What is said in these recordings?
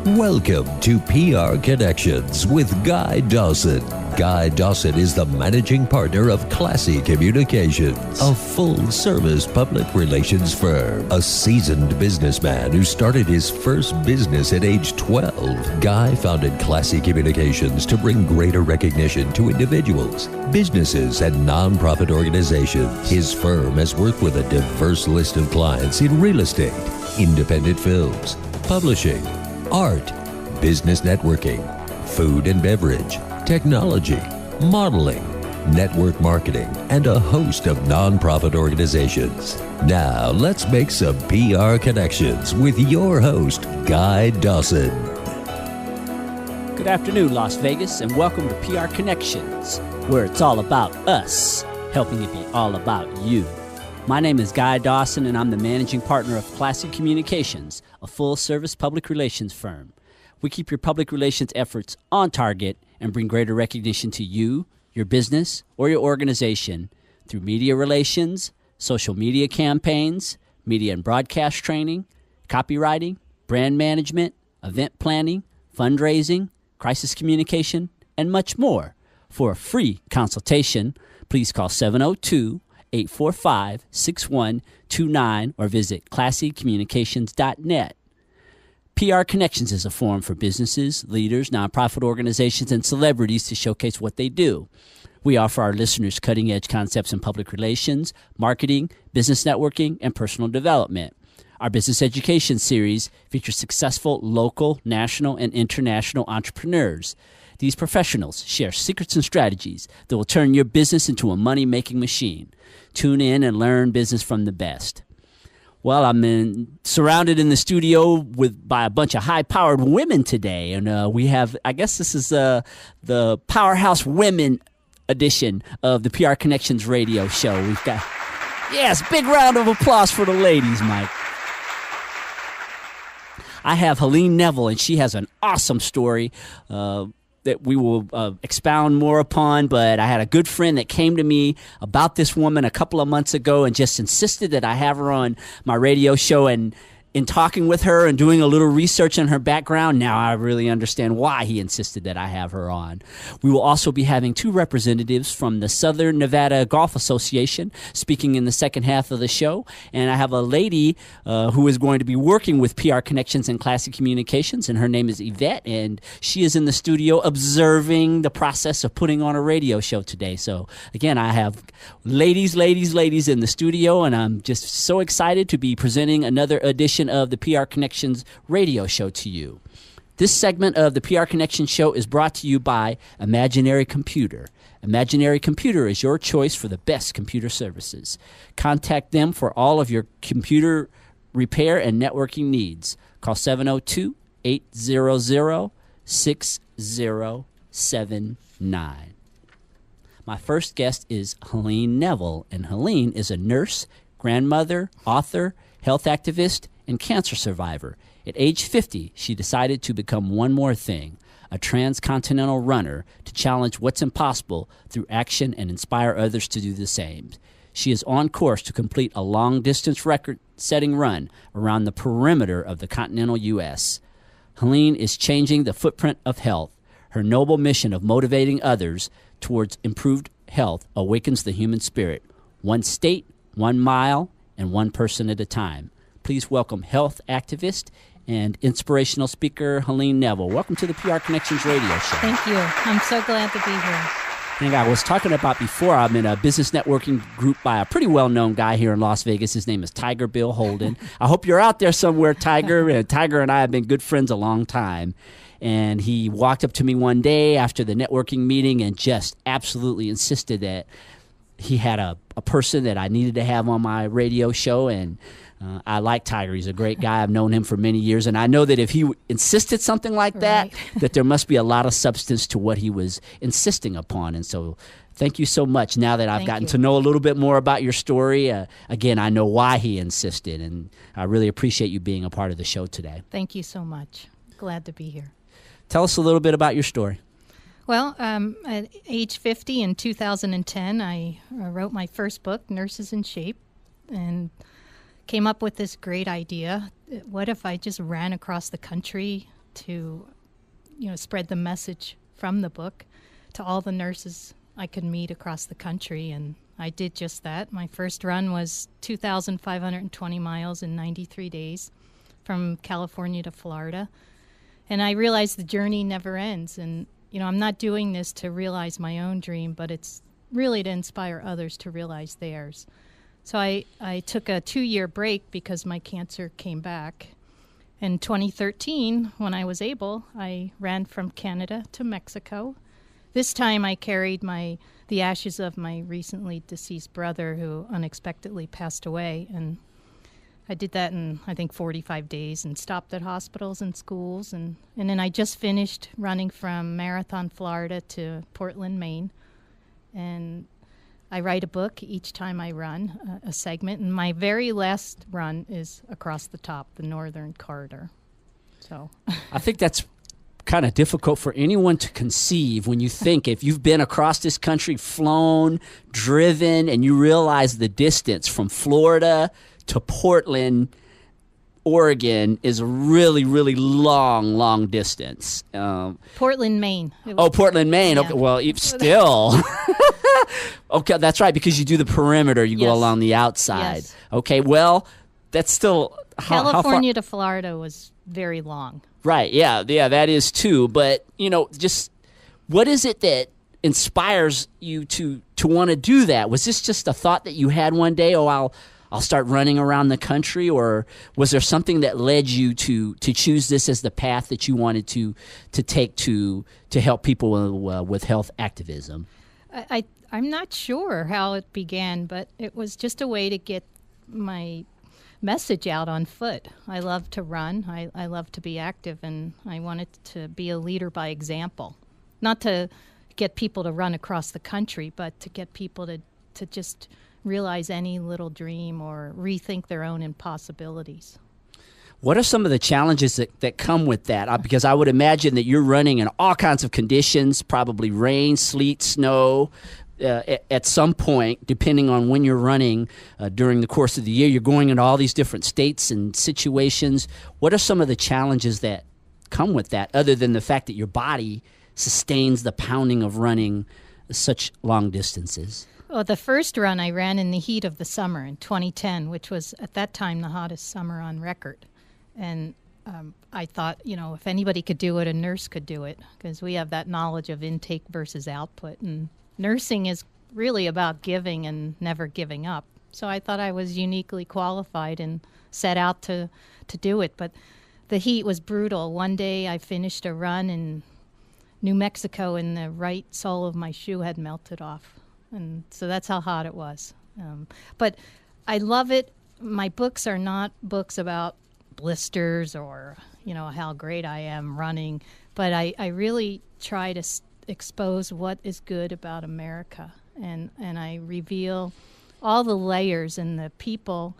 Welcome to PR Connections with Guy Dawson. Guy Dawson is the managing partner of Classy Communications, a full-service public relations firm. A seasoned businessman who started his first business at age 12, Guy founded Classy Communications to bring greater recognition to individuals, businesses, and nonprofit organizations. His firm has worked with a diverse list of clients in real estate, independent films, publishing, art, business networking, food and beverage, technology, modeling, network marketing, and a host of nonprofit organizations. Now, let's make some PR connections with your host, Guy Dawson. Good afternoon, Las Vegas, and welcome to PR Connections, where it's all about us, helping it be all about you. My name is Guy Dawson, and I'm the managing partner of Classy Communications, a full-service public relations firm. We keep your public relations efforts on target and bring greater recognition to you, your business, or your organization through media relations, social media campaigns, media and broadcast training, copywriting, brand management, event planning, fundraising, crisis communication, and much more. For a free consultation, please call 702-845-6129 or visit classycommunications.net. PR Connections is a forum for businesses, leaders, nonprofit organizations, and celebrities to showcase what they do. We offer our listeners cutting-edge concepts in public relations, marketing, business networking, and personal development. Our business education series features successful local, national, and international entrepreneurs. These professionals share secrets and strategies that will turn your business into a money-making machine. Tune in and learn business from the best. Well, I'm surrounded in the studio by a bunch of high-powered women today, and we have, I guess this is the Powerhouse Women edition of the PR Connections radio show. We've got, yes, big round of applause for the ladies, Mike. I have Helene Neville, and she has an awesome story that we will expound more upon, but I had a good friend that came to me about this woman a couple of months ago and just insisted that I have her on my radio show. And in talking with her and doing a little research on her background, now I really understand why he insisted that I have her on. We will also be having two representatives from the Southern Nevada Golf Association speaking in the second half of the show. And I have a lady who is going to be working with PR Connections and Classy Communications, and her name is Yvette, and she is in the studio observing the process of putting on a radio show today. So again, I have ladies in the studio, and I'm just so excited to be presenting another edition of the PR Connections radio show to you. This segment of the PR Connections show is brought to you by Imaginary Computer. Imaginary Computer is your choice for the best computer services. Contact them for all of your computer repair and networking needs. Call 702-800-6079. My first guest is Helene Neville, and Helene is a nurse, grandmother, author, health activist, and cancer survivor. At age 50, she decided to become one more thing, a transcontinental runner to challenge what's impossible through action and inspire others to do the same. She is on course to complete a long-distance record-setting run around the perimeter of the continental U.S. Helene is changing the footprint of health. Her noble mission of motivating others towards improved health awakens the human spirit, one state, 1 mile, and one person at a time. Please welcome health activist and inspirational speaker Helene Neville. Welcome to the PR Connections radio show. Thank you. I'm so glad to be here. And I was talking about before, I'm in a business networking group by a pretty well-known guy here in Las Vegas. His name is Tiger Bill Holden. I hope you're out there somewhere, Tiger. And Tiger and I have been good friends a long time. And he walked up to me one day after the networking meeting and just absolutely insisted that he had a person that I needed to have on my radio show. And I like Tiger. He's a great guy. I've known him for many years. And I know that if he insisted something like that, that there must be a lot of substance to what he was insisting upon. And so thank you so much. Now that I've gotten to know a little bit more about your story, again, I know why he insisted. And I really appreciate you being a part of the show today. Thank you so much. Glad to be here. Tell us a little bit about your story. Well, at age 50 in 2010, I wrote my first book, Nurses in Shape, and came up with this great idea. What if I just ran across the country to, spread the message from the book to all the nurses I could meet across the country. And I did just that. My first run was 2,520 miles in 93 days from California to Florida. And I realized the journey never ends. And, I'm not doing this to realize my own dream, but it's really to inspire others to realize theirs. So I took a 2-year break because my cancer came back. In 2013, when I was able, I ran from Canada to Mexico. This time I carried the ashes of my recently deceased brother who unexpectedly passed away. And I did that in, I think, 45 days and stopped at hospitals and schools. And then I just finished running from Marathon, Florida to Portland, Maine. And I write a book each time I run, a segment. And my very last run is across the top, the Northern Corridor. So I think that's kind of difficult for anyone to conceive when you think if you've been across this country, flown, driven, and you realize the distance from Florida to Portland, Oregon is a really, really long distance. Portland, Maine. Portland, Maine. Yeah. Okay, well, still. Okay, that's right, because you do the perimeter. You go along the outside. Yes. Okay, well, that's still... California to Florida was very long. Right, yeah, that is too. But, just what is it that inspires you to want to do that? Was this just a thought that you had one day, I'll start running around the country, or was there something that led you to choose this as the path that you wanted to take to help people with health activism? I'm not sure how it began, but it was just a way to get my message out on foot. I love to run. I love to be active, and I wanted to be a leader by example. Not to get people to run across the country, but to get people to just realize any little dream or rethink their own impossibilities. What are some of the challenges that come with that? Because I would imagine that you're running in all kinds of conditions, probably rain, sleet, snow. At some point, depending on when you're running during the course of the year, you're going into all these different states and situations. What are some of the challenges that come with that, other than the fact that your body sustains the pounding of running such long distances? Well, the first run I ran in the heat of the summer in 2010, which was at that time the hottest summer on record. And I thought, if anybody could do it, a nurse could do it, because we have that knowledge of intake versus output. And nursing is really about giving and never giving up. So I thought I was uniquely qualified and set out to do it. But the heat was brutal. One day I finished a run in New Mexico and the right sole of my shoe had melted off. And so that's how hot it was. But I love it. My books are not books about blisters or, how great I am running. But I really try to expose what is good about America. And I reveal all the layers and the people.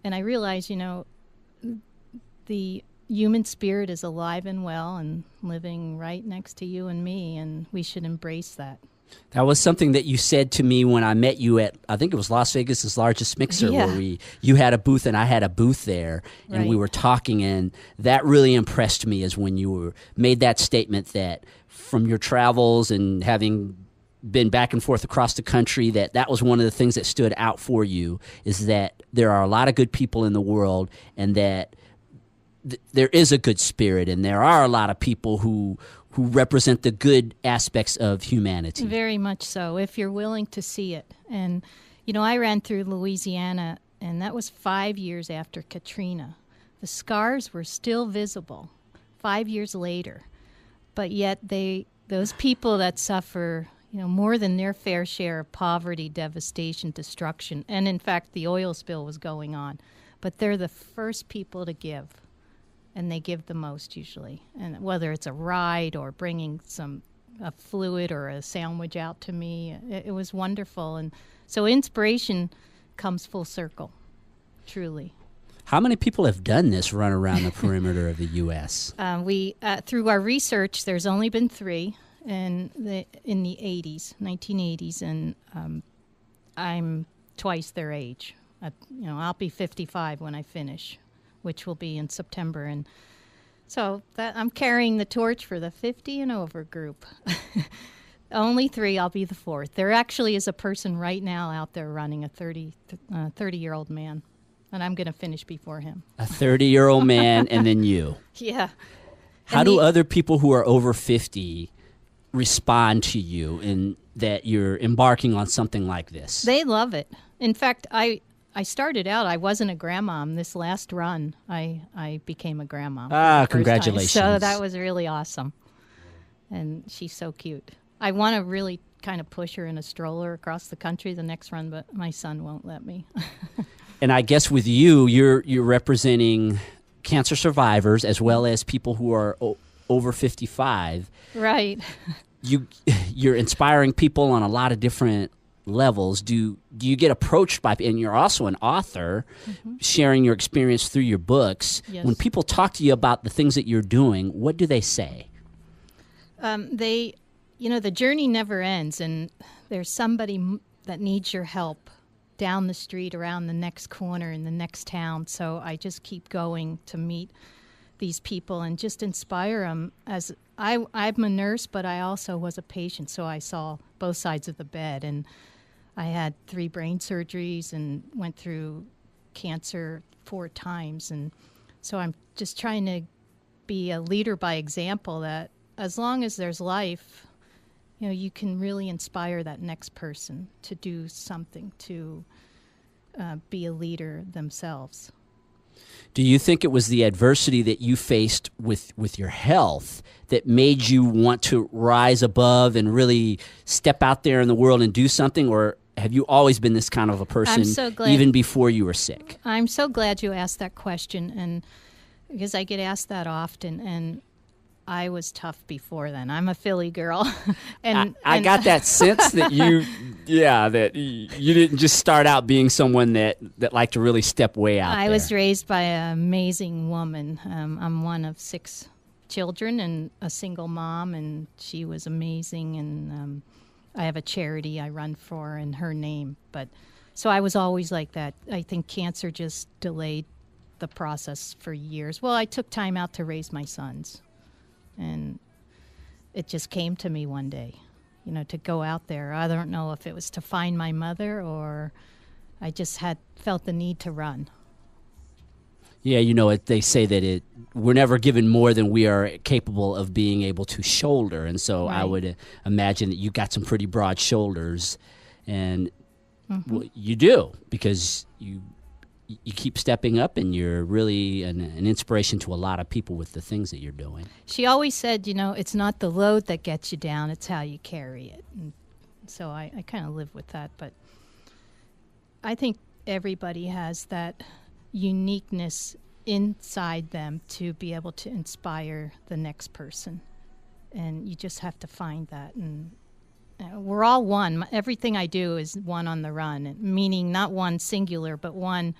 And I realize, the human spirit is alive and well and living right next to you and me. And we should embrace that. That was something that you said to me when I met you at, I think it was Las Vegas' largest mixer, where you had a booth and I had a booth there, and we were talking, and that really impressed me, is when you made that statement that from your travels and having been back and forth across the country, that was one of the things that stood out for you, is that there are a lot of good people in the world, and that there is a good spirit, and there are a lot of people who represent the good aspects of humanity. Very much so, if you're willing to see it. And, I ran through Louisiana, and that was 5 years after Katrina. The scars were still visible 5 years later. But yet those people that suffer, more than their fair share of poverty, devastation, destruction, and in fact the oil spill was going on, but they're the first people to give. And they give the most usually. And whether it's a ride or bringing a fluid or a sandwich out to me, it was wonderful. And so inspiration comes full circle, truly. How many people have done this run around the perimeter of the U.S.? We through our research, there's only been 3 in the 1980s, and I'm twice their age. I'll be 55 when I finish, which will be in September. And So that I'm carrying the torch for the 50 and over group. Only 3, I'll be the 4th. There actually is a person right now out there running, a 30-year-old man, and I'm going to finish before him. A 30-year-old man and then you. Yeah. How do other people who are over 50 respond to you in that you're embarking on something like this? They love it. In fact, I started out, I wasn't a grandmom. This last run, I became a grandmom. Congratulations. So that was really awesome. And she's so cute. I want to really kind of push her in a stroller across the country the next run, but my son won't let me. And I guess with you, you're representing cancer survivors as well as people who are over 55. Right. You're inspiring people on a lot of different levels. Do you get approached by, and you're also an author, sharing your experience through your books. Yes. When people talk to you about the things that you're doing, what do they say? The journey never ends, and there's somebody that needs your help down the street, around the next corner, in the next town. So I just keep going to meet these people and just inspire them. As I'm a nurse, but I also was a patient, so I saw both sides of the bed. And I had 3 brain surgeries and went through cancer 4 times. And so I'm just trying to be a leader by example, that as long as there's life, you can really inspire that next person to do something, to be a leader themselves. Do you think it was the adversity that you faced with your health that made you want to rise above and really step out there in the world and do something, or have you always been this kind of a person even before you were sick? I'm so glad you asked that question, and because I get asked that often, and I was tough before then. I'm a Philly girl. I got that sense that you didn't just start out being someone that liked to really step way out there. I was raised by an amazing woman. I'm one of 6 children and a single mom, and she was amazing. And I have a charity I run for in her name. So I was always like that. I think cancer just delayed the process for years. Well, I took time out to raise my sons. And it just came to me one day, to go out there. I don't know if it was to find my mother, or I just felt the need to run. Yeah, they say that we're never given more than we are capable of being able to shoulder. And so right. I would imagine that you got some pretty broad shoulders. And well, you do, because you keep stepping up, and you're really an inspiration to a lot of people with the things that you're doing. She always said, it's not the load that gets you down, it's how you carry it. And so I kind of live with that. But I think everybody has that uniqueness inside them to be able to inspire the next person. And you just have to find that. And we're all one. Everything I do is one on the run, meaning not one singular, but one.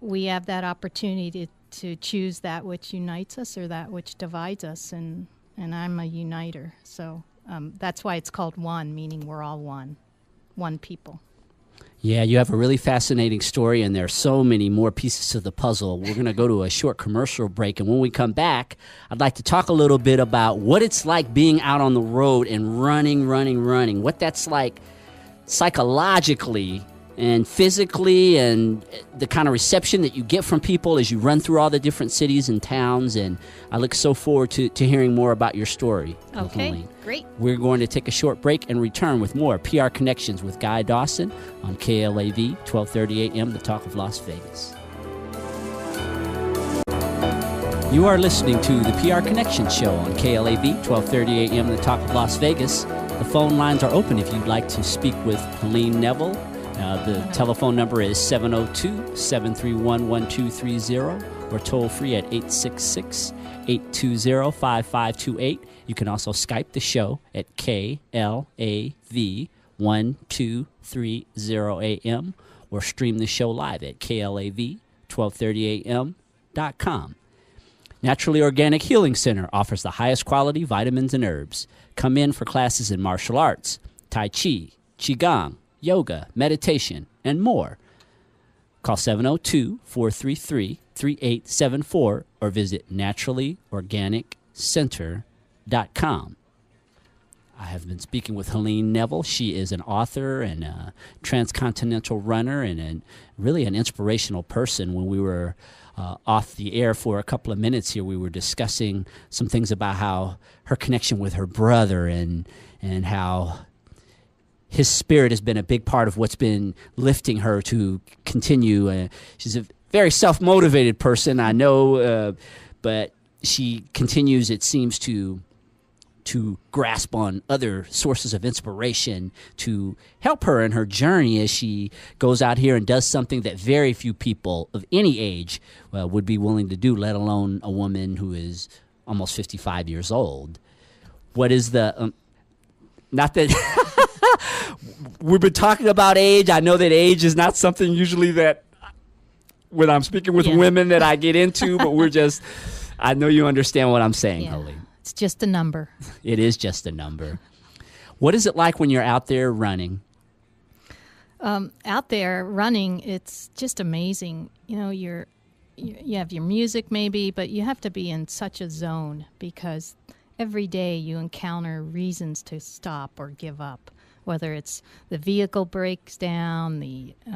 We have that opportunity to choose that which unites us or that which divides us, and I'm a uniter. So that's why it's called one, meaning we're all one people. Yeah, you have a really fascinating story, and there are so many more pieces to the puzzle. We're going to go to a short commercial break, and when we come back, I'd like to talk a little bit about what it's like being out on the road and running, what that's like psychologically and physically, and the kind of reception that you get from people as you run through all the different cities and towns. And I look so forward to hearing more about your story. Okay, Helene. Great. We're going to take a short break and return with more PR Connections with Guy Dawson on KLAV 1230 AM, The Talk of Las Vegas. You are listening to the PR Connections Show on KLAV 1230 AM, The Talk of Las Vegas. The phone lines are open if you'd like to speak with Helene Neville. The telephone number is 702-731-1230 or toll free at 866-820-5528. You can also Skype the show at KLAV 1230 AM or stream the show live at KLAV1230am.com. Naturally Organic Healing Center offers the highest quality vitamins and herbs. Come in for classes in martial arts, Tai Chi, Qigong, yoga, meditation, and more. Call 702-433-8255 888-3874 or visit naturallyorganiccenter.com. I have been speaking with Helene Neville. She is an author and a transcontinental runner and really an inspirational person. When we were off the air for a couple of minutes here, we were discussing some things about how her connection with her brother and how his spirit has been a big part of what's been lifting her to continue. She's a very self-motivated person, I know, but she continues, it seems, to grasp on other sources of inspiration to help her in her journey as she goes out here and does something that very few people of any age would be willing to do, let alone a woman who is almost 55 years old. What is the... not that... We've been talking about age. I know that age is not something usually that when I'm speaking with women that I get into, but I know you understand what I'm saying, Helene. It's just a number. It is just a number. What is it like when you're out there running? Out there running, it's just amazing. You know, you have your music maybe, but you have to be in such a zone because every day you encounter reasons to stop or give up. Whether it's the vehicle breaks down,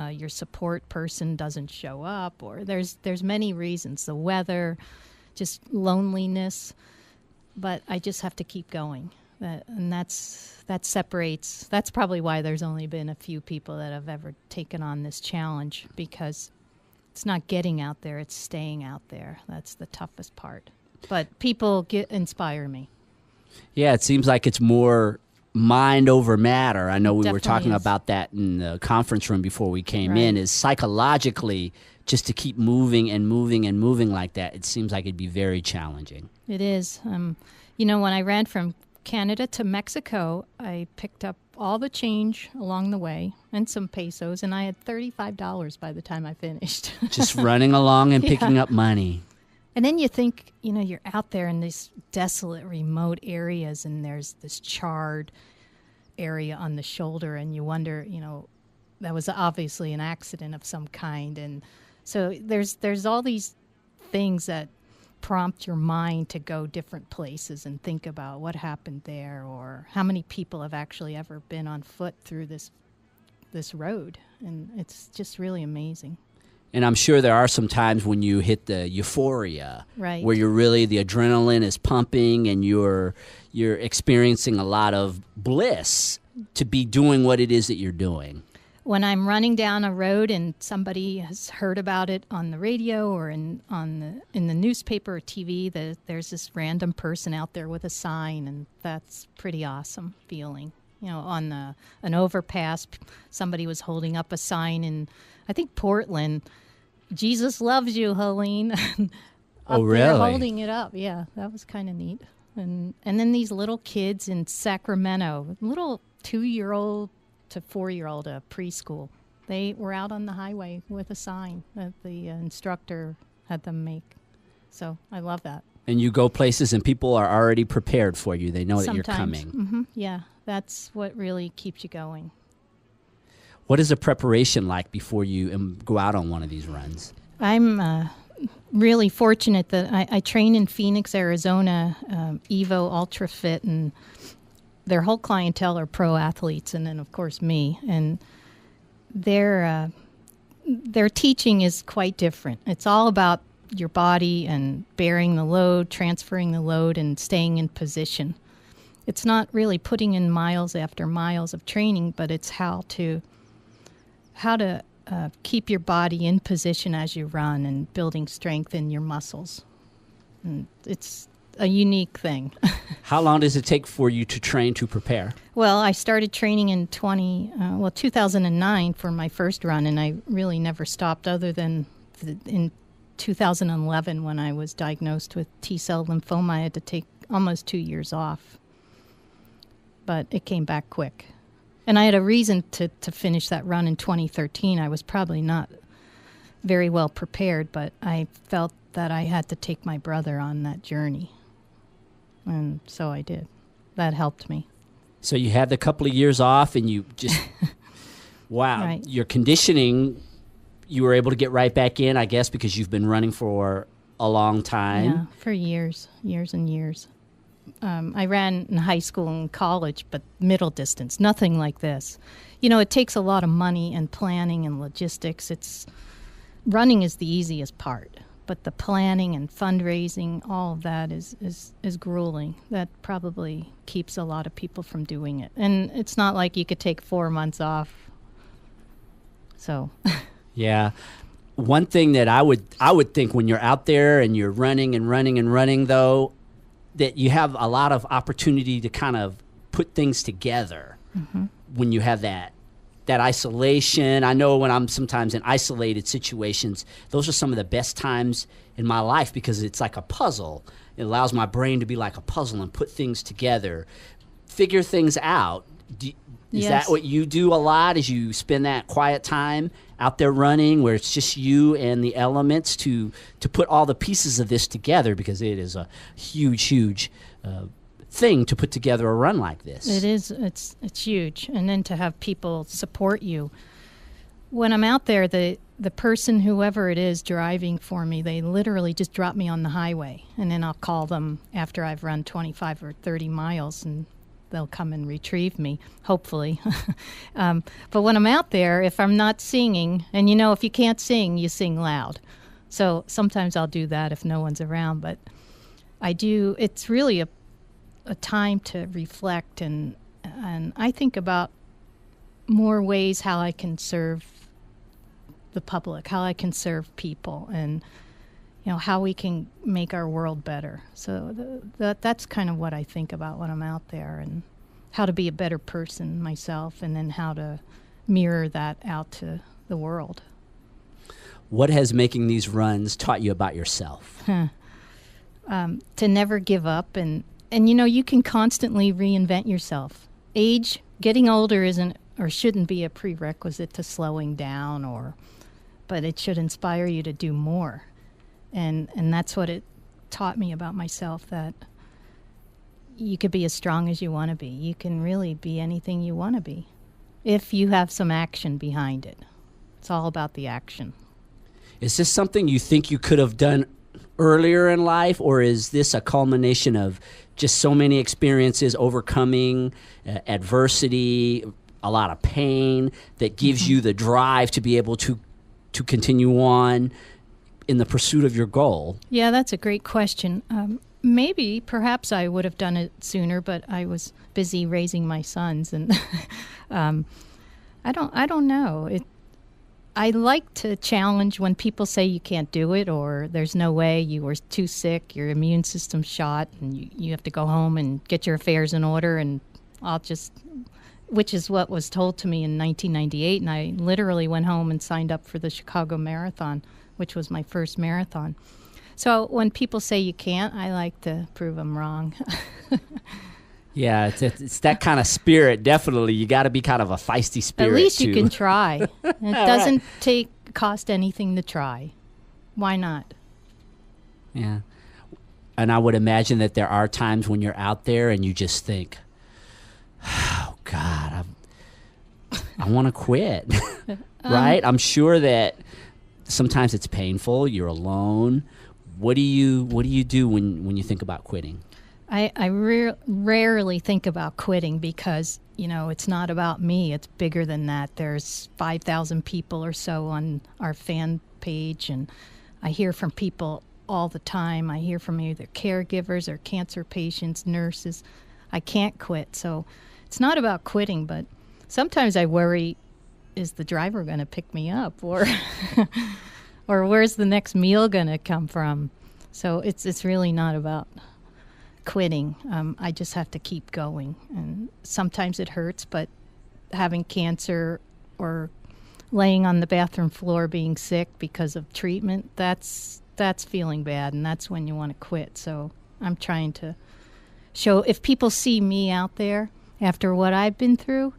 your support person doesn't show up, or there's many reasons. The weather, just loneliness. But I just have to keep going. That separates. That's probably why there's only been a few people that have ever taken on this challenge, because it's not getting out there, it's staying out there. That's the toughest part. But people inspire me. Yeah, it seems like it's more mind over matter. I know we were talking about that in the conference room before we came in, is psychologically just to keep moving and moving and moving like that. It seems like it'd be very challenging. It is. You know, when I ran from Canada to Mexico, I picked up all the change along the way and some pesos, and I had $35 by the time I finished. Just running along and picking up money. And then you think, you know, you're out there in these desolate, remote areas, and there's this charred area on the shoulder, and you wonder, you know, that was obviously an accident of some kind. And so there's all these things that prompt your mind to go different places and think about what happened there, or how many people have actually ever been on foot through this road. And it's just really amazing. And I'm sure there are some times when you hit the euphoria, where the adrenaline is pumping and you're experiencing a lot of bliss to be doing what it is that you're doing. When I'm running down a road and somebody has heard about it on the radio or in the newspaper or TV, there's this random person out there with a sign, and that's pretty awesome feeling. You know, on an overpass, somebody was holding up a sign in, I think, Portland. Jesus loves you, Helene. Oh, really? Holding it up. Yeah, that was kind of neat. And then these little kids in Sacramento, little 2-year-old to 4-year-old preschool, they were out on the highway with a sign that the instructor had them make. So I love that. And you go places and people are already prepared for you. They know that you're coming. Mm-hmm. Yeah, that's what really keeps you going. What is the preparation like before you go out on one of these runs? I'm really fortunate that I train in Phoenix, Arizona, Evo Ultra Fit, and their whole clientele are pro athletes, and then, of course, me. And their teaching is quite different. It's all about your body and bearing the load, transferring the load, and staying in position. It's not really putting in miles after miles of training, but it's how to keep your body in position as you run and building strength in your muscles. And it's a unique thing. How long does it take for you to train to prepare? Well, I started training in 2009 for my first run, and I really never stopped other than in 2011 when I was diagnosed with T-cell lymphoma. I had to take almost 2 years off, but it came back quick. And I had a reason to finish that run in 2013. I was probably not very well prepared, but I felt that I had to take my brother on that journey. And so I did. That helped me. So you had the couple of years off and you just, wow, your conditioning you were able to get right back in, I guess, because you've been running for a long time. Yeah, for years and years. I ran in high school and college, but middle distance, nothing like this. You know, it takes a lot of money and planning and logistics. Running is the easiest part, but the planning and fundraising, all of that is grueling. That probably keeps a lot of people from doing it. And it's not like you could take 4 months off. So, yeah. One thing that I would think when you're out there and you're running and running and running, though, that you have a lot of opportunity to kind of put things together when you have that isolation. I know when I'm sometimes in isolated situations, those are some of the best times in my life because it's like a puzzle. It allows my brain to be like a puzzle and put things together, figure things out. Is Yes. that what you do a lot? Is you spend that quiet time out there running where it's just you and the elements to put all the pieces of this together, because it is a huge thing to put together a run like this. it is. It's huge. And then to have people support you. When I'm out there, the person, whoever it is driving for me, they literally just drop me on the highway. And then I'll call them after I've run 25 or 30 miles, and they'll come and retrieve me, hopefully. But when I'm out there, if I'm not singing, and you know, if you can't sing, you sing loud. So sometimes I'll do that if no one's around. But I do, it's really a time to reflect, and I think about more ways how I can serve the public, how I can serve people, and you know, how we can make our world better. So that's kind of what I think about when I'm out there, and how to be a better person myself, and then how to mirror that out to the world. What has making these runs taught you about yourself? To never give up, and you know, you can constantly reinvent yourself. Getting older isn't or shouldn't be a prerequisite to slowing down, but it should inspire you to do more. And that's what it taught me about myself, that you could be as strong as you want to be. You can really be anything you want to be if you have some action behind it. It's all about the action. Is this something you think you could have done earlier in life, or is this a culmination of just so many experiences, overcoming adversity, a lot of pain, that gives you the drive to be able to continue on in the pursuit of your goal? Yeah, that's a great question. Perhaps I would have done it sooner, but I was busy raising my sons, and I don't know. I like to challenge when people say you can't do it, or there's no way, you were too sick, your immune system's shot, and you have to go home and get your affairs in order, and which is what was told to me in 1998, and I literally went home and signed up for the Chicago Marathon, which was my first marathon. So when people say you can't, I like to prove them wrong. Yeah, it's that kind of spirit, definitely. You got to be kind of a feisty spirit. At least you can try. It doesn't right. cost anything to try. Why not? Yeah. And I would imagine that there are times when you're out there and you just think, oh, God, I want to quit, right? I'm sure that sometimes it's painful. You're alone. What do you do when you think about quitting? I rarely think about quitting because, you know, it's not about me. It's bigger than that. There's 5,000 people or so on our fan page, and I hear from people all the time. I hear from either caregivers or cancer patients, nurses. I can't quit. So it's not about quitting, but sometimes I worry, is the driver going to pick me up, or or where's the next meal going to come from? So it's really not about quitting. I just have to keep going, and sometimes it hurts, but having cancer or laying on the bathroom floor being sick because of treatment, that's feeling bad, and that's when you want to quit. So I'm trying to show, if people see me out there after what I've been through,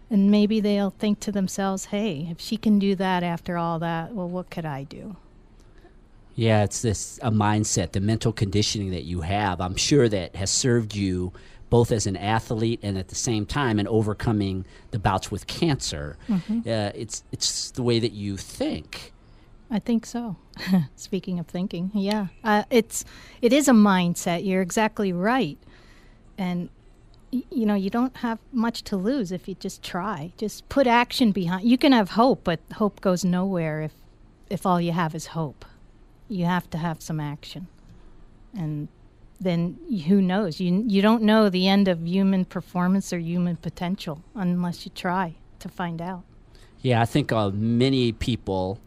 and maybe they'll think to themselves, hey, if she can do that after all that, well, what could I do? Yeah, it's a mindset, the mental conditioning that you have, I'm sure that has served you both as an athlete and at the same time in overcoming the bouts with cancer. Mm-hmm. It's the way that you think I think so. Speaking of thinking, yeah. It is a mindset. You're exactly right. And, you don't have much to lose if you just try. Just put action behind. You can have hope, but hope goes nowhere if all you have is hope. You have to have some action. And then who knows? You don't know the end of human performance or human potential unless you try to find out. Yeah, I think many people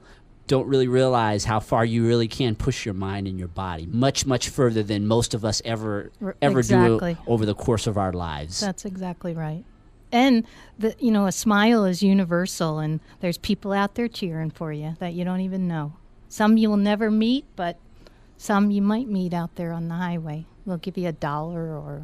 don't really realize how far you really can push your mind and your body, much, much further than most of us ever exactly. do over the course of our lives. That's exactly right. And, a smile is universal, and there's people out there cheering for you that you don't even know. Some you will never meet, but some you might meet out there on the highway. They'll give you $1 or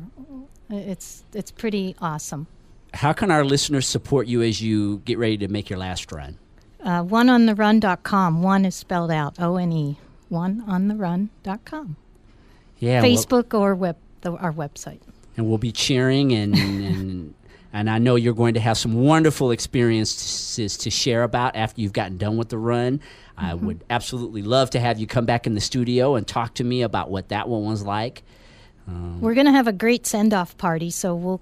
it's pretty awesome. How can our listeners support you as you get ready to make your last run? OneOnTheRun.com. One is spelled out, O-N-E. OneOnTheRun.com. Yeah, Facebook or our website. And we'll be cheering, and I know you're going to have some wonderful experiences to share about after you've gotten done with the run. Mm-hmm. I would absolutely love to have you come back in the studio and talk to me about what that one was like. We're going to have a great send-off party, so we'll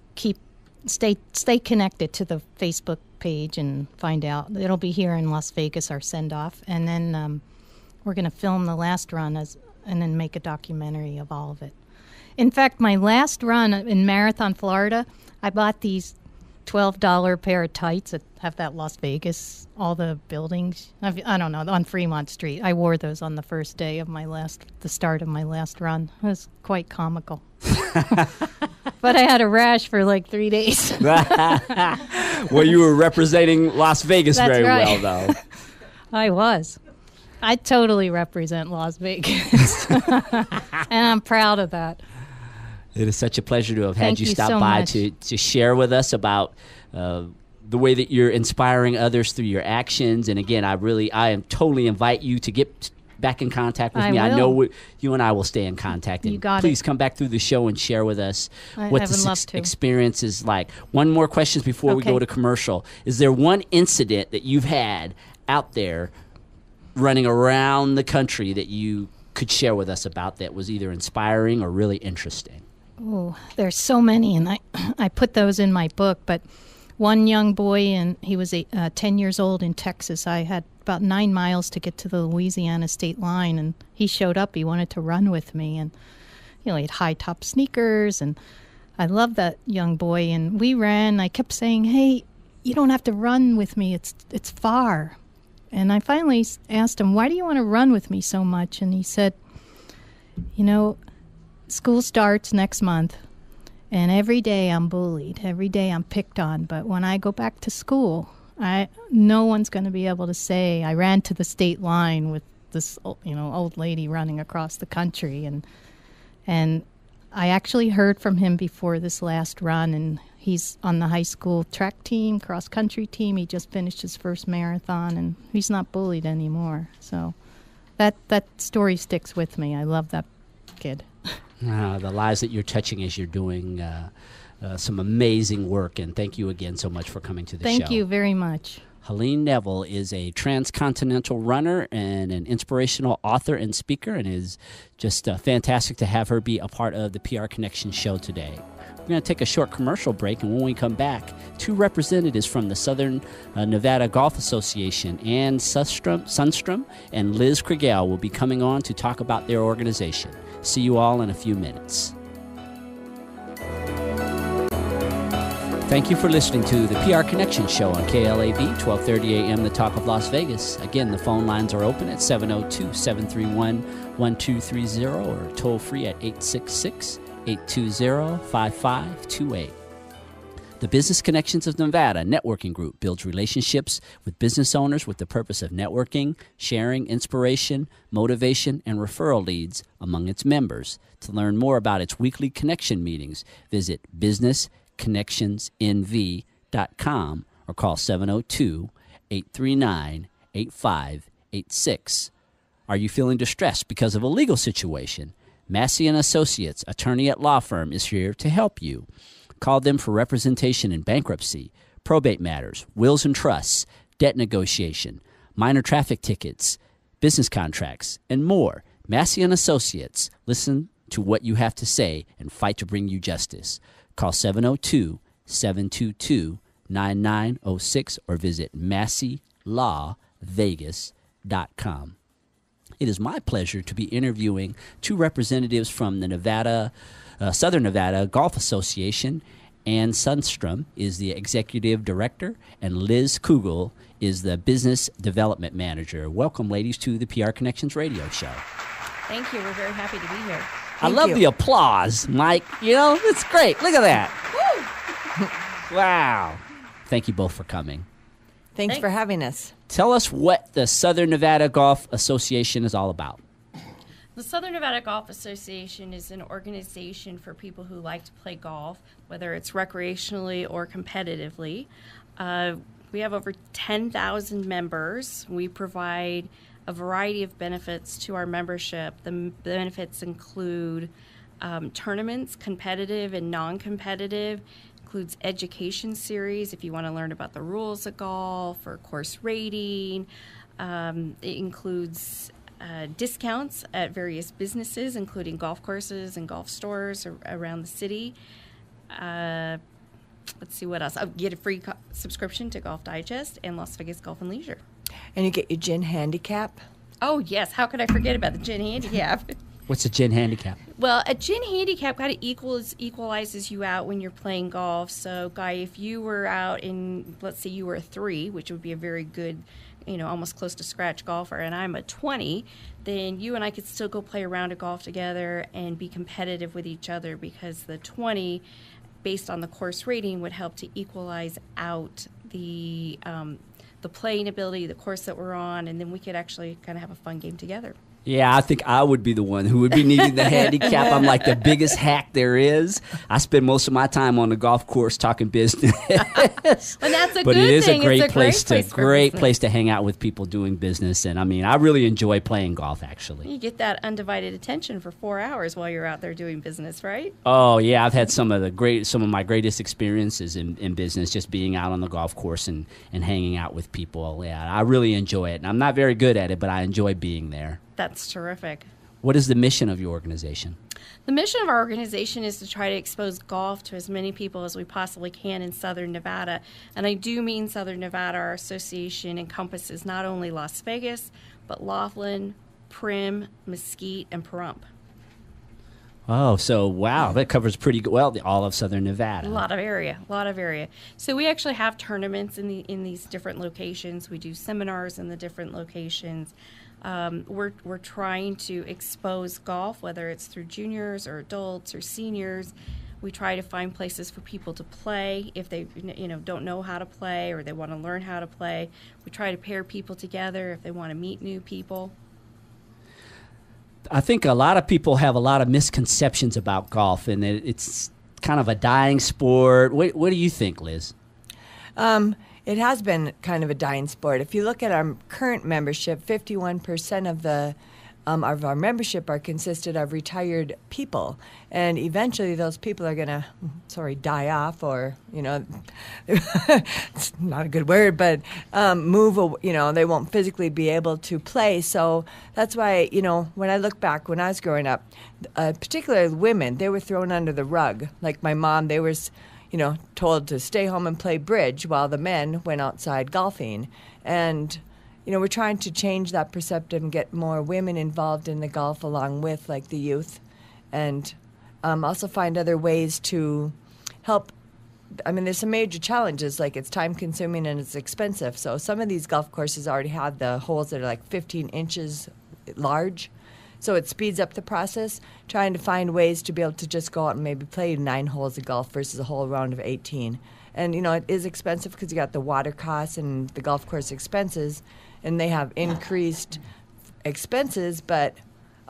stay connected to the Facebook page and find out. It'll be here in Las Vegas, our send-off, and then we're going to film the last run and then make a documentary of all of it. In fact, my last run in Marathon, Florida, I bought these $12 pair of tights that have that Las Vegas, all the buildings. I don't know, on Fremont Street. I wore those on the first day of the start of my last run. It was quite comical. But I had a rash for like 3 days. Well, you were representing Las Vegas very well, though. I was. I totally represent Las Vegas. And I'm proud of that. It is such a pleasure to have had you stop so by much. to share with us about the way that you're inspiring others through your actions. And again, I totally invite you to get back in contact with me. I know you and I will stay in contact. And you got please it. come back through the show and share with us what I would this love to. experience is like. One more question before we go to commercial. Is there one incident that you've had out there running around the country that you could share with us about that was either inspiring or really interesting? Oh, there's so many, and I put those in my book. But one young boy, and he was 10 years old in Texas. I had about 9 miles to get to the Louisiana state line, and he showed up. He wanted to run with me, and he had high-top sneakers, and I loved that young boy. And we ran. I kept saying, "Hey, you don't have to run with me. It's far." And I finally asked him, "Why do you want to run with me so much?" And he said, "School starts next month, and every day I'm bullied. Every day I'm picked on. But when I go back to school, no one's going to be able to say I ran to the state line with this, old lady running across the country." And I actually heard from him before this last run, and he's on the high school track team, cross country team. He just finished his first marathon, and he's not bullied anymore. So that story sticks with me. I love that kid. The lives that you're touching as you're doing some amazing work, and thank you again so much for coming to the show. Thank you very much. Helene Neville is a transcontinental runner and an inspirational author and speaker, and it is just fantastic to have her be a part of the PR Connection show today. We're going to take a short commercial break, and when we come back, 2 representatives from the Southern Nevada Golf Association, Ann Sundstrom and Liz Kriegel, will be coming on to talk about their organization. See you all in a few minutes. Thank you for listening to the PR Connection Show on KLAV, 1230 AM, the Talk of Las Vegas. Again, the phone lines are open at 702-731-1230 or toll free at 866-820-5528. The Business Connections of Nevada networking group builds relationships with business owners with the purpose of networking, sharing inspiration, motivation, and referral leads among its members. To learn more about its weekly connection meetings, visit businessconnectionsnv.com or call 702-839-8586. Are you feeling distressed because of a legal situation? Massey & Associates, attorney at law firm, is here to help you. Call them for representation in bankruptcy, probate matters, wills and trusts, debt negotiation, minor traffic tickets, business contracts, and more. Massey and Associates. Listen to what you have to say and fight to bring you justice. Call 702-722-9906 or visit MasseyLawVegas.com. It is my pleasure to be interviewing two representatives from the Southern Nevada Golf Association. Ann Sundstrom is the executive director, and Liz Kugel is the business development manager. Welcome, ladies, to the PR Connections radio show. Thank you. We're very happy to be here. I love the applause, Mike. You know, it's great. Look at that. Woo! Wow. Thank you both for coming. Thanks for having us. Tell us what the Southern Nevada Golf Association is all about. The Southern Nevada Golf Association is an organization for people who like to play golf, whether it's recreationally or competitively. We have over 10,000 members. We provide a variety of benefits to our membership. The benefits include tournaments, competitive and non-competitive. Includes education series if you want to learn about the rules of golf or course rating. It includes discounts at various businesses, including golf courses and golf stores around the city. Let's see what else. Get a free subscription to Golf Digest and Las Vegas Golf and Leisure. And you get your gin handicap. Oh, yes. How could I forget about the gin handicap? What's a gin handicap? Well, a gin handicap kind of equalizes you out when you're playing golf. So, Guy, if you were out in, let's say you were a 3, which would be a very good, almost close to scratch golfer, and I'm a 20, then you and I could still go play a round of golf together and be competitive with each other, because the 20, based on the course rating, would help to equalize out the playing ability, the course that we're on, and then we could actually kind of have a fun game together. Yeah, I think I would be the one who would be needing the handicap. I'm like the biggest hack there is. I spend most of my time on the golf course talking business. And that's a but good it is thing. a great It's a great place to hang out with people doing business. And I mean, I really enjoy playing golf, actually. You get that undivided attention for 4 hours while you're out there doing business, right? Oh yeah, I've had some of my greatest experiences in business, just being out on the golf course and hanging out with people. Yeah, I really enjoy it. And I'm not very good at it, but I enjoy being there. That's terrific. What is the mission of your organization? The mission of our organization is to try to expose golf to as many people as we possibly can in Southern Nevada. And I do mean Southern Nevada. Our association encompasses not only Las Vegas, but Laughlin, Primm, Mesquite, and Pahrump. Oh, so wow, that covers pretty well all of Southern Nevada. A lot of area. So we actually have tournaments in these different locations. We do seminars in the different locations. We're trying to expose golf, whether it's through juniors or adults or seniors. We try to find places for people to play if they don't know how to play or they want to learn how to play. We try to pair people together if they want to meet new people. I think a lot of people have a lot of misconceptions about golf, and it's kind of a dying sport. What do you think, Liz? It has been kind of a dying sport. If you look at our current membership, 51% of our membership are consisted of retired people, and eventually those people are going to, die off, or it's not a good word, but move. They won't physically be able to play. So that's why when I look back when I was growing up, particularly women, they were thrown under the rug. Like my mom, they were told to stay home and play bridge while the men went outside golfing. And, we're trying to change that perspective and get more women involved in the golf along with, like, the youth. And also find other ways to help. I mean, there's some major challenges, like it's time-consuming and it's expensive. So some of these golf courses already have the holes that are like 15 inches large. So it speeds up the process, trying to find ways to be able to just go out and maybe play 9 holes of golf versus a whole round of 18. And, it is expensive because you got the water costs and the golf course expenses, and they have increased expenses but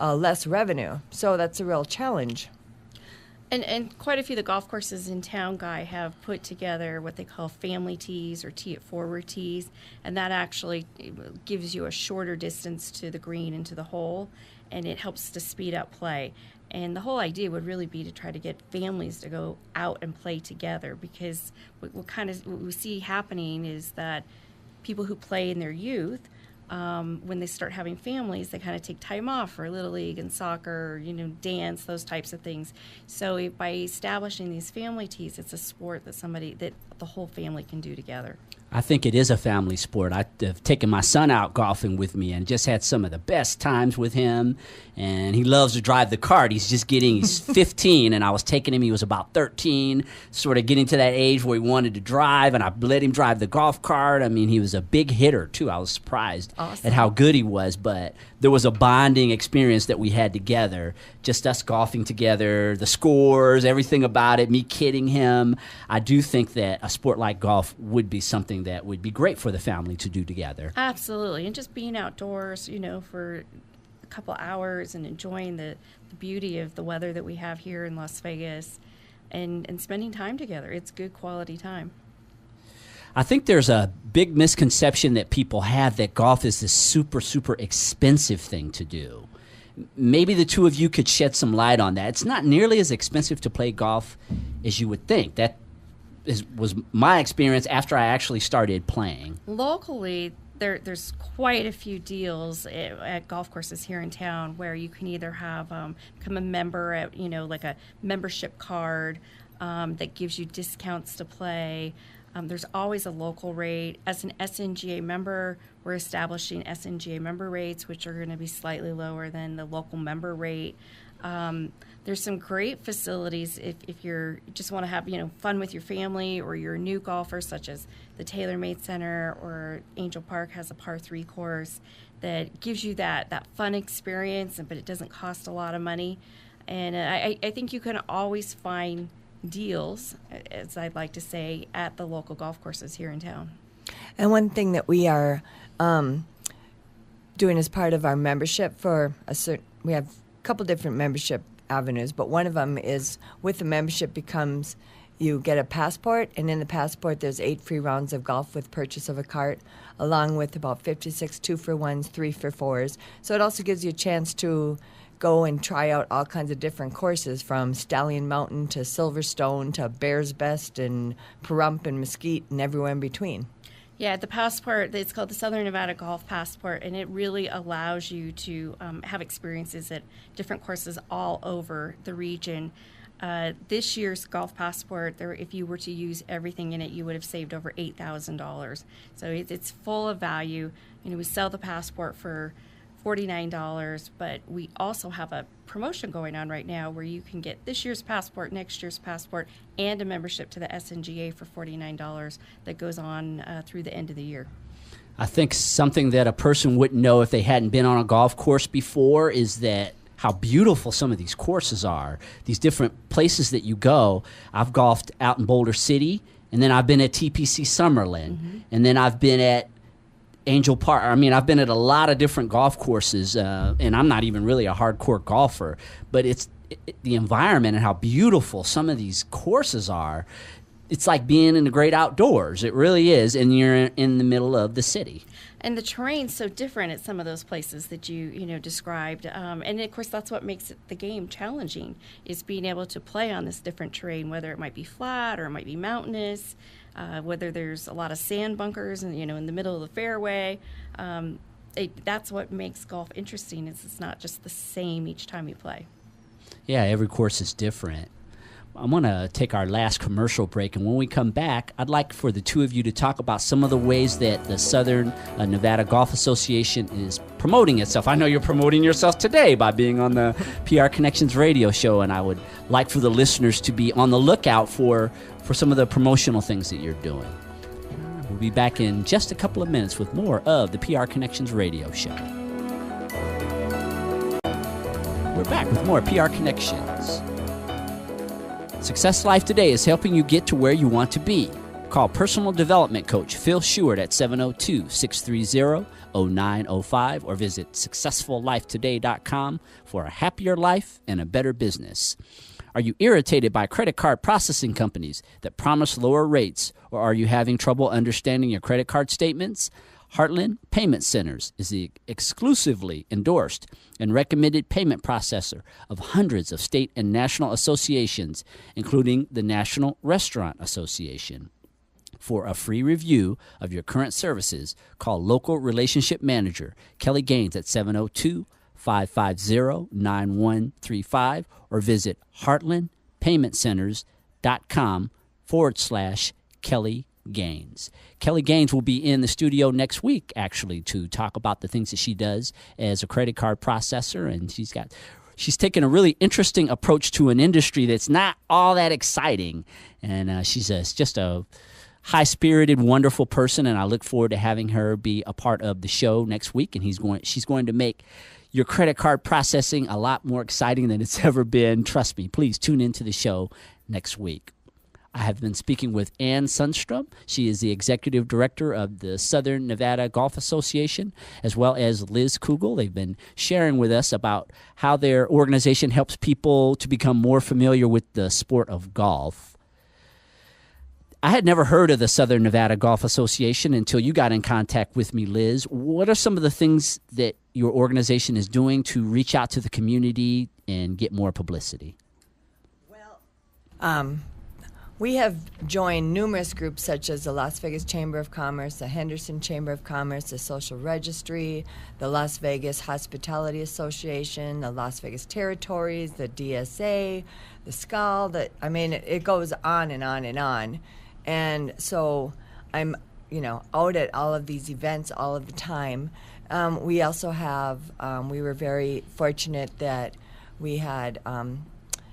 less revenue. So that's a real challenge. And quite a few of the golf courses in town, Guy, have put together what they call family tees or tee it forward tees, and that actually gives you a shorter distance to the green and to the hole, and it helps to speed up play. And the whole idea would really be to try to get families to go out and play together, because what we see happening is that people who play in their youth when they start having families, they kind of take time off for Little League and soccer, dance, those types of things. So by establishing these family tees, it's a sport that the whole family can do together. I think it is a family sport. I've taken my son out golfing with me and just had some of the best times with him. And he loves to drive the cart. He's 15, and I was taking him. He was about 13, sort of getting to that age where he wanted to drive, and I let him drive the golf cart. I mean, he was a big hitter, too. I was surprised at how good he was. But there was a bonding experience that we had together, just us golfing together, the scores, everything about it, me kidding him. I do think that a sport like golf would be something that would be great for the family to do together. Absolutely. And just being outdoors, for a couple hours and enjoying the beauty of the weather that we have here in Las Vegas and spending time together. It's good quality time. I think there's a big misconception that people have that golf is this super, super expensive thing to do. Maybe the two of you could shed some light on that. It's not nearly as expensive to play golf as you would think. That was my experience after I actually started playing. Locally, there's quite a few deals at golf courses here in town where you can either have become a member at like a membership card that gives you discounts to play. There's always a local rate. As an SNGA member, we're establishing SNGA member rates, which are going to be slightly lower than the local member rate. There's some great facilities if you just want to have fun with your family, or you're a new golfer, such as the TaylorMade Center, or Angel Park has a par 3 course that gives you that fun experience, but it doesn't cost a lot of money. And I think you can always find deals, as I'd like to say, at the local golf courses here in town. And one thing that we are doing as part of our membership we have a couple different membership avenues, but one of them is with the membership becomes you get a passport, and in the passport there's 8 free rounds of golf with purchase of a cart, along with about 56 2-for-1s, 3-for-4s. So it also gives you a chance to go and try out all kinds of different courses, from Stallion Mountain to Silverstone to Bears Best and Pahrump and Mesquite and everywhere in between. Yeah, the passport, it's called the Southern Nevada Golf Passport, and it really allows you to have experiences at different courses all over the region. This year's golf passport, if you were to use everything in it, you would have saved over $8,000. So it's full of value. We sell the passport for $49, but we also have a promotion going on right now where you can get this year's passport, next year's passport, and a membership to the SNGA for $49 that goes on through the end of the year. I think something that a person wouldn't know if they hadn't been on a golf course before is that how beautiful some of these courses are, these different places that you go. I've golfed out in Boulder City, and then I've been at TPC Summerlin, and then I've been at Angel Park. I mean, I've been at a lot of different golf courses, and I'm not even really a hardcore golfer, but it's the environment and how beautiful some of these courses are. It's like being in the great outdoors. It really is, and you're in the middle of the city. And the terrain's so different at some of those places that you described. And, of course, that's what makes the game challenging, is being able to play on this different terrain, whether it might be flat or it might be mountainous, whether there's a lot of sand bunkers and in the middle of the fairway. That's what makes golf interesting, is it's not just the same each time you play. Yeah, every course is different. I'm going to take our last commercial break, and when we come back, I'd like for the two of you to talk about some of the ways that the Southern Nevada Golf Association is promoting itself. I know you're promoting yourself today by being on the PR Connections radio show, and I would like for the listeners to be on the lookout for some of the promotional things that you're doing. We'll be back in just a couple of minutes with more of the PR Connections radio show. We're back with more PR Connections. Success Life Today is helping you get to where you want to be. Call personal development coach Phil Sheward at 702-630-0905 or visit successfullifetoday.com for a happier life and a better business. Are you irritated by credit card processing companies that promise lower rates, or are you having trouble understanding your credit card statements? Heartland Payment Centers is the exclusively endorsed and recommended payment processor of hundreds of state and national associations, including the National Restaurant Association. For a free review of your current services, call local relationship manager Kelly Gaines at 702-550-9135 or visit heartlandpaymentcenters.com/Kelly Gaines. Kelly Gaines will be in the studio next week, actually, to talk about the things that she does as a credit card processor, and she's taken a really interesting approach to an industry that's not all that exciting, and she's just a high-spirited, wonderful person, and I look forward to having her be a part of the show next week, and she's going to make your credit card processing a lot more exciting than it's ever been. Trust me. Please tune into the show next week. I have been speaking with Ann Sundstrom. She is the executive director of the Southern Nevada Golf Association, as well as Liz Kugel. They've been sharing with us about how their organization helps people to become more familiar with the sport of golf. I had never heard of the Southern Nevada Golf Association until you got in contact with me, Liz. What are some of the things that your organization is doing to reach out to the community and get more publicity? Well, we have joined numerous groups such as the Las Vegas Chamber of Commerce, the Henderson Chamber of Commerce, the Social Registry, the Las Vegas Hospitality Association, the Las Vegas Territories, the DSA, the SCAL. It goes on and on and on. And so I'm, out at all of these events all of the time. We also have, we were very fortunate that we had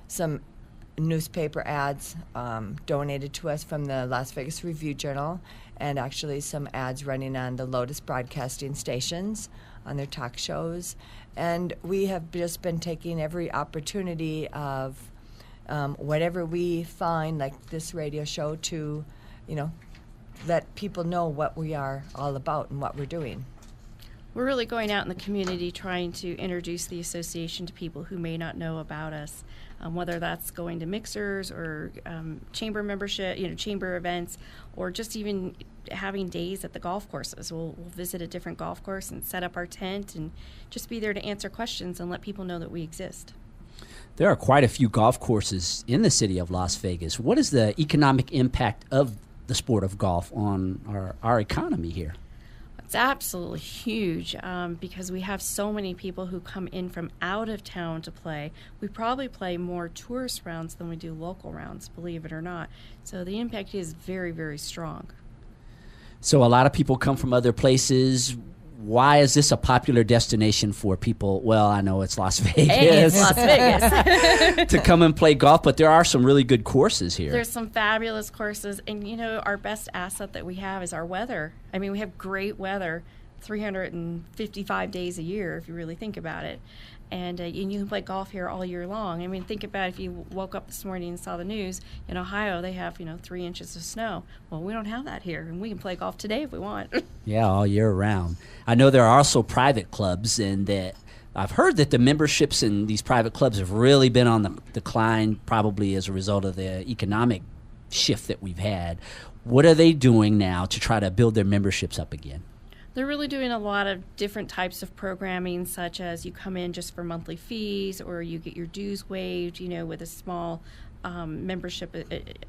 some newspaper ads donated to us from the Las Vegas Review-Journal, and actually some ads running on the Lotus broadcasting stations on their talk shows. And we have just been taking every opportunity of whatever we find, like this radio show, to, let people know what we are all about and what we're doing. We're really going out in the community trying to introduce the association to people who may not know about us, whether that's going to mixers or chamber membership, chamber events, or just even having days at the golf courses. We'll visit a different golf course and set up our tent and just be there to answer questions and let people know that we exist. There are quite a few golf courses in the city of Las Vegas. What is the economic impact of the sport of golf on our economy here? It's absolutely huge because we have so many people who come in from out of town to play. We probably play more tourist rounds than we do local rounds, believe it or not. So the impact is very, very strong. So a lot of people come from other places. Why is this a popular destination for people? Well, I know it's Las Vegas. Hey, it's Las Vegas. To come and play golf, but there are some really good courses here. There's some fabulous courses, and our best asset that we have is our weather. I mean, we have great weather 355 days a year, if you really think about it. And you can play golf here all year long. I mean, think about if you woke up this morning and saw the news. In Ohio, they have, 3 inches of snow. Well, we don't have that here, and we can play golf today if we want. Yeah, all year round. I know there are also private clubs, and that I've heard that the memberships in these private clubs have really been on the decline, probably as a result of the economic shift that we've had. What are they doing now to try to build their memberships up again? They're really doing a lot of different types of programming, such as you come in just for monthly fees, or you get your dues waived, with a small membership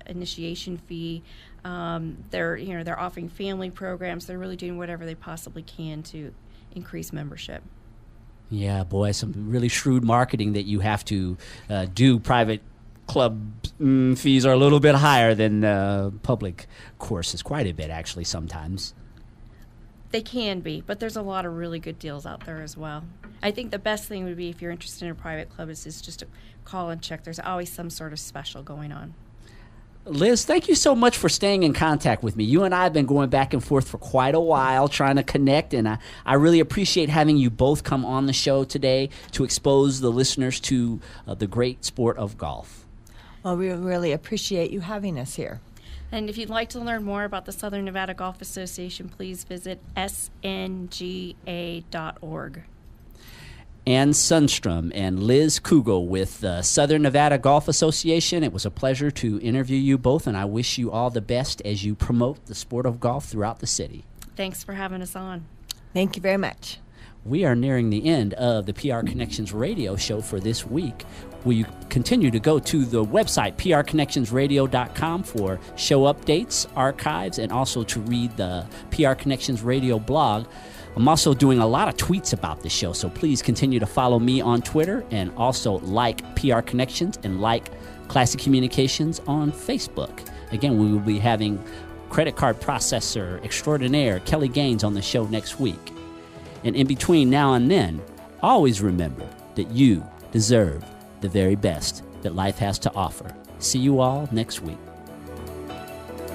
initiation fee. They're offering family programs. They're really doing whatever they possibly can to increase membership. Yeah, boy, some really shrewd marketing that you have to do. Private club fees are a little bit higher than public courses, quite a bit actually sometimes. They can be, but there's a lot of really good deals out there as well. I think the best thing would be, if you're interested in a private club, is just to call and check. There's always some sort of special going on. Liz, thank you so much for staying in contact with me. You and I have been going back and forth for quite a while trying to connect, and I really appreciate having you both come on the show today to expose the listeners to the great sport of golf. Well, we really appreciate you having us here. And if you'd like to learn more about the Southern Nevada Golf Association, please visit snga.org. Ann Sundstrom and Liz Kugel with the Southern Nevada Golf Association. It was a pleasure to interview you both, and I wish you all the best as you promote the sport of golf throughout the city. Thanks for having us on. Thank you very much. we are nearing the end of the PR Connections radio show for this week. We continue to go to the website, prconnectionsradio.com, for show updates, archives, and also to read the PR Connections radio blog. I'm also doing a lot of tweets about the show, so please continue to follow me on Twitter and also like PR Connections and like Classic Communications on Facebook. Again, we will be having credit card processor extraordinaire Kelly Gaines on the show next week. And in between now and then, always remember that you deserve the very best that life has to offer. See you all next week.